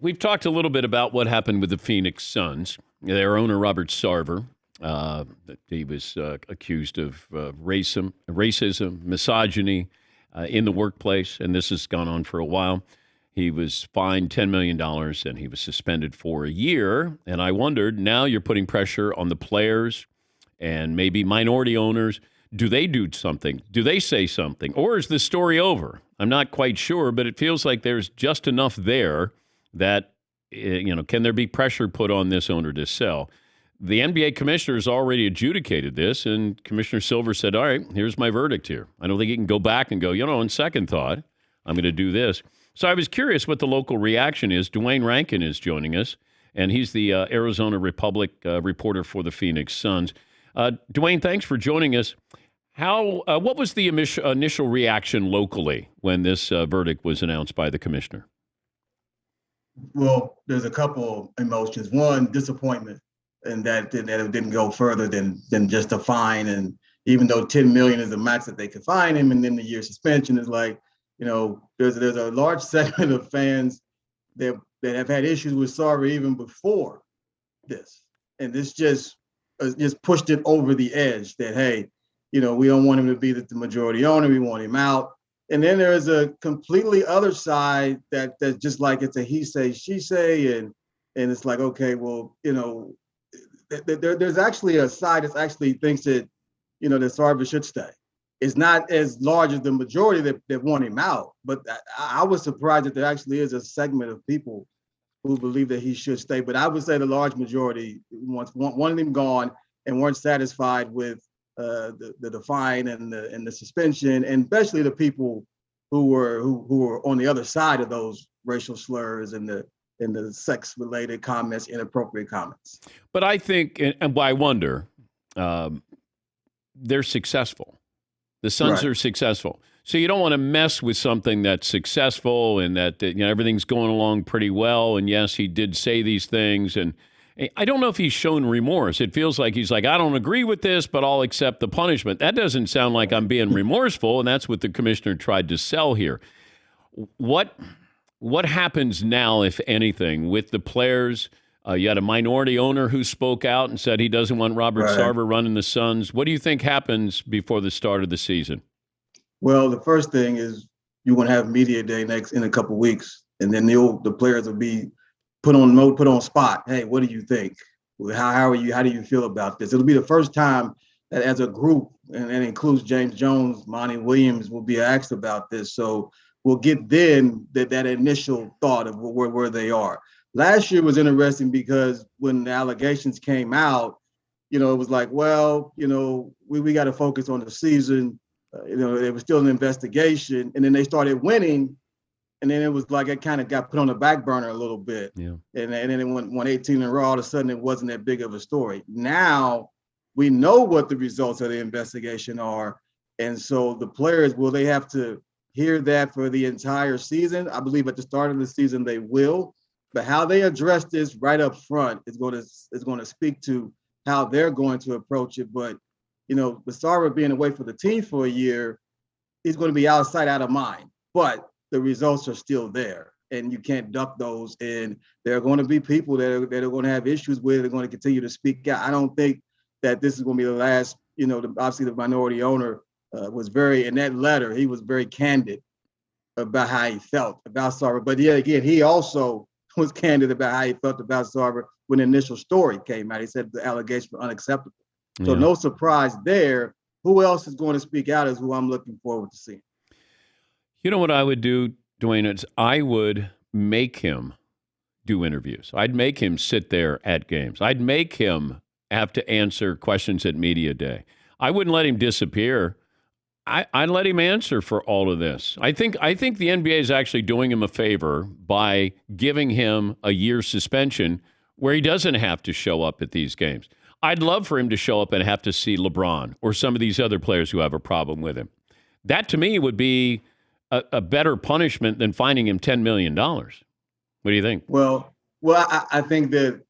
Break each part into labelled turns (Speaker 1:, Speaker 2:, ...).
Speaker 1: We've talked a little bit about what happened with the Phoenix Suns. Their owner, Robert Sarver, he was accused of racism, misogyny in the workplace, and this has gone on for a while. He was fined $10 million dollars and he was suspended for a year. And I wondered, now you're putting pressure on the players and maybe minority owners. Do they do something? Do they say something? Or is the story over? I'm not quite sure, but it feels like there's just enough there that, can there be pressure put on this owner to sell? The NBA commissioner has already adjudicated this, and Commissioner Silver said, all right, here's my verdict here. I don't think he can go back and go, on second thought, I'm going to do this. So I was curious what the local reaction is. Duane Rankin is joining us, and he's the Arizona Republic reporter for the Phoenix Suns. Duane, thanks for joining us. What was the initial reaction locally when this verdict was announced by the commissioner?
Speaker 2: Well, there's a couple emotions. One, disappointment, and that it didn't go further than just a fine. And even though $10 million is the max that they could fine him, and then the year suspension is like, there's a large segment of fans that have had issues with Sarver even before this, and this just pushed it over the edge. That hey, we don't want him to be the majority owner. We want him out. And then there's a completely other side that's just like it's a he say, she say, and it's like, okay, well, there's actually a side that actually thinks that, that Sarver should stay. It's not as large as the majority that want him out, but I was surprised that there actually is a segment of people who believe that he should stay. But I would say the large majority wanted him gone and weren't satisfied with the fine and the suspension, and especially the people who were on the other side of those racial slurs and the sex related comments, inappropriate comments.
Speaker 1: But I think, and I wonder, they're successful. The Suns are successful, so you don't want to mess with something that's successful and that everything's going along pretty well. And yes, he did say these things, and I don't know if he's shown remorse. It feels like he's like, I don't agree with this, but I'll accept the punishment. That doesn't sound like I'm being remorseful, and that's what the commissioner tried to sell here. What happens now, if anything, with the players? You had a minority owner who spoke out and said he doesn't want Robert Sarver running the Suns. What do you think happens before the start of the season?
Speaker 2: Well, the first thing is you're going to have media day in a couple of weeks, and then the players will be put on spot. Hey, what do you think? How are you? How do you feel about this? It'll be the first time that as a group, and that includes James Jones, Monty Williams, will be asked about this. So we'll get then that initial thought of where they are. Last year was interesting because when the allegations came out, it was like, well, we got to focus on the season. It was still an investigation, and then they started winning. And then it was like it kind of got put on the back burner a little bit. Yeah. And then it went 18 in a row. All of a sudden, it wasn't that big of a story. Now we know what the results of the investigation are. And so the players, will they have to hear that for the entire season? I believe at the start of the season they will. But how they address this right up front is going to speak to how they're going to approach it. But, with Sarver being away for the team for a year, he's going to be out of sight, out of mind. But the results are still there, and you can't duck those. And there are going to be people that are going to have issues with. They're going to continue to speak out. I don't think that this is going to be the last. Obviously the minority owner was in that letter, he was very candid about how he felt about Sarver. But yeah, again, he also was candid about how he felt about Sarver when the initial story came out. He said the allegations were unacceptable. So no surprise there. Who else is going to speak out is who I'm looking forward to seeing.
Speaker 1: You know what I would do, Duane? I would make him do interviews. I'd make him sit there at games. I'd make him have to answer questions at media day. I wouldn't let him disappear. I'd let him answer for all of this. I think the NBA is actually doing him a favor by giving him a year suspension where he doesn't have to show up at these games. I'd love for him to show up and have to see LeBron or some of these other players who have a problem with him. That, to me, would be a better punishment than fining him $10 million. What do you think?
Speaker 2: Well, I think that,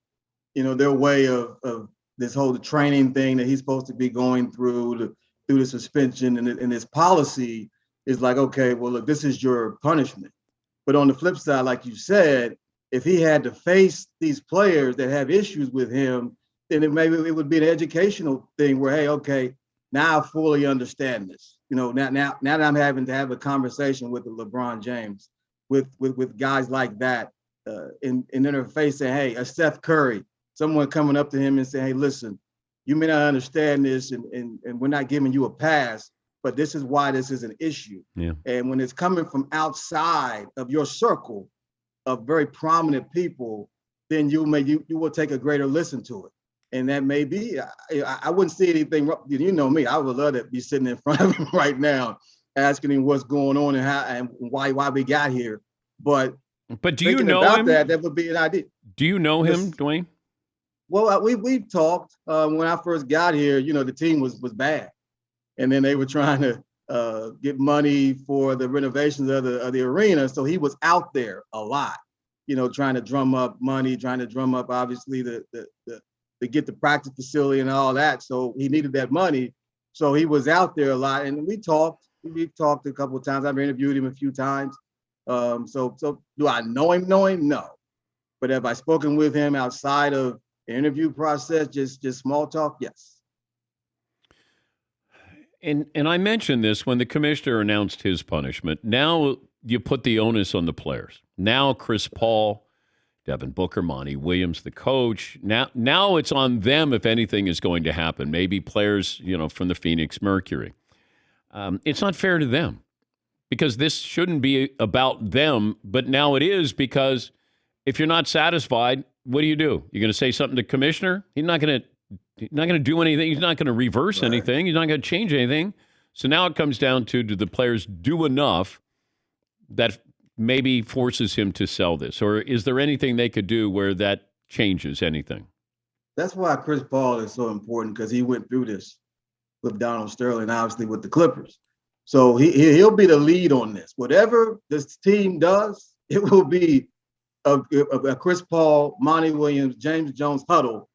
Speaker 2: their way of this whole training thing that he's supposed to be going through the suspension and this policy is like, okay, well, look, this is your punishment. But on the flip side, like you said, if he had to face these players that have issues with him, then it would be an educational thing where, hey, okay, now I fully understand this. Now that I'm having to have a conversation with the LeBron James, with guys like that, in their face saying, hey, a Steph Curry, someone coming up to him and saying, hey, listen, you may not understand this, and we're not giving you a pass, but this is why this is an issue.
Speaker 1: Yeah.
Speaker 2: And when it's coming from outside of your circle of very prominent people, then you will take a greater listen to it. And that may be, I wouldn't see anything, you know me, I would love to be sitting in front of him right now, asking him what's going on and how and why we got here. But
Speaker 1: do you know him?
Speaker 2: That would be an idea.
Speaker 1: Do you know him, Duane?
Speaker 2: Well, we've talked. When I first got here, the team was bad. And then they were trying to get money for the renovations of the arena. So he was out there a lot, trying to drum up money, trying to drum up, obviously, to get the practice facility and all that. So he needed that money. So he was out there a lot. And we've talked a couple of times. I've interviewed him a few times. So do I know him? No. But have I spoken with him outside of the interview process, just small talk? Yes.
Speaker 1: And I mentioned this when the commissioner announced his punishment. Now you put the onus on the players. Now Chris Paul, Devin Booker, Monty Williams, the coach. Now it's on them if anything is going to happen. Maybe players, from the Phoenix Mercury. It's not fair to them because this shouldn't be about them, but now it is because if you're not satisfied, what do? You're going to say something to the commissioner? He's not going to do anything. He's not going to reverse anything. He's not going to change anything. So now it comes down to, do the players do enough that maybe forces him to sell this? Or is there anything they could do where that changes anything?
Speaker 2: That's why Chris Paul is so important, because he went through this with Donald Sterling, obviously with the Clippers. So he'll be the lead on this. Whatever this team does, it will be a Chris Paul, Monty Williams, James Jones huddle.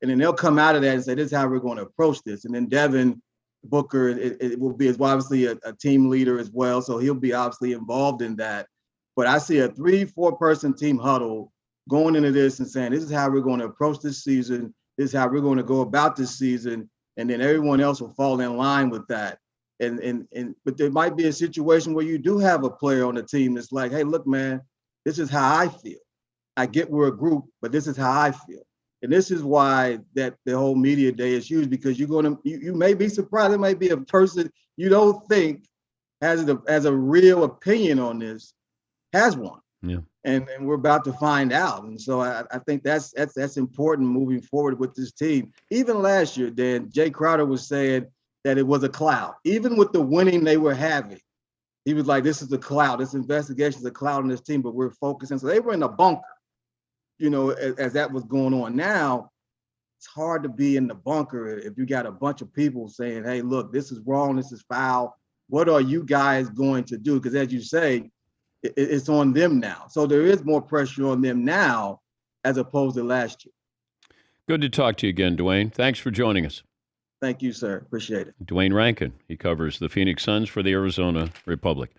Speaker 2: And then they'll come out of that and say, this is how we're going to approach this. And then Devin Booker, it will be obviously a team leader as well. So he'll be obviously involved in that. But I see a 3-4 person team huddle going into this and saying, this is how we're going to approach this season. This is how we're going to go about this season. And then everyone else will fall in line with that. But there might be a situation where you do have a player on the team that's like, hey, look, man, this is how I feel. I get we're a group, but this is how I feel. And this is why that the whole media day is huge, because you may be surprised. It might be a person you don't think has a real opinion on this, has one.
Speaker 1: Yeah.
Speaker 2: And we're about to find out. And so I think that's important moving forward with this team. Even last year, Dan, Jay Crowder was saying that it was a cloud. Even with the winning they were having, he was like, this is a cloud. This investigation is a cloud on this team, but we're focusing. So they were in a bunker, as that was going on. Now, it's hard to be in the bunker if you got a bunch of people saying, hey, look, this is wrong, this is foul. What are you guys going to do? Because as you say, it's on them now. So there is more pressure on them now as opposed to last year.
Speaker 1: Good to talk to you again, Duane. Thanks for joining us.
Speaker 2: Thank you, sir. Appreciate it.
Speaker 1: Duane Rankin. He covers the Phoenix Suns for the Arizona Republic.